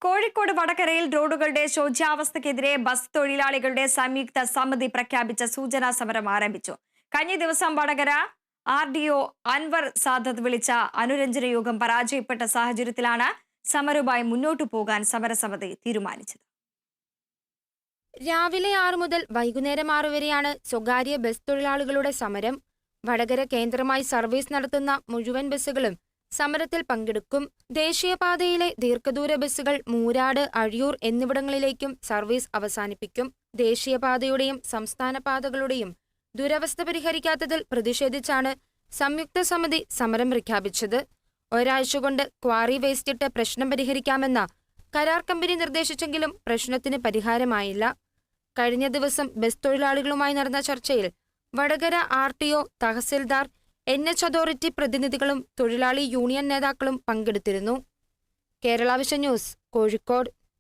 കോഴിക്കോട് വടകരയിൽ റോഡുകളുടെ ശോച്യാവസ്ഥയ്ക്കെതിരെ ബസ് തൊഴിലാളികളുടെ സംയുക്ത സമിതി പ്രഖ്യാപിച്ച സൂചനാ സമരം ആരംഭിച്ചു. കഴിഞ്ഞ ദിവസം വടകര RDO അൻവർ സാദത്ത് വിളിച്ച അനുരഞ്ജന യോഗം പരാജയപ്പെട്ട സാഹചര്യത്തിലാണ് സമരവുമായി മുന്നോട്ടു പോകാൻ സമരസമിതി തീരുമാനിച്ചത്. രാവിലെ 6 മുതൽ വൈകുന്നേരം 6 വരെയാണ് സ്വകാര്യ ബസ് തൊഴിലാളികളുടെ സമരം. വടകര കേന്ദ്രമായി സർവീസ് നടത്തുന്ന മുഴുവൻ ബസ്സുകളും സമരത്തിൽ പങ്കെടുക്കും. ദേശീയപാതയിലെ ദീർഘദൂര ബസ്സുകൾ മൂരാട്, അഴിയൂർ എന്നിവിടങ്ങളിലേക്കും സർവീസ് അവസാനിപ്പിക്കും. ദേശീയപാതയുടെയും സംസ്ഥാന പാതകളുടെയും ദുരവസ്ഥ പരിഹരിക്കാത്തതിൽ പ്രതിഷേധിച്ചാണ് സംയുക്ത സമിതി സമരം പ്രഖ്യാപിച്ചത്. ഒരാഴ്ച കൊണ്ട് ക്വാറി വേസ്റ്റിട്ട് പ്രശ്നം പരിഹരിക്കാമെന്ന കരാർ കമ്പനി നിർദ്ദേശിച്ചെങ്കിലും പ്രശ്നത്തിന് പരിഹാരമായില്ല. കഴിഞ്ഞ ദിവസം ബസ് തൊഴിലാളികളുമായി നടന്ന ചർച്ചയിൽ Vadakara RTO, tahsildar, NH authority പ്രതിനിധികളും തൊഴിലാളി യൂണിയൻ നേതാക്കളും പങ്കെടുത്തിരുന്നു. Kerala vision news, Kozhikode.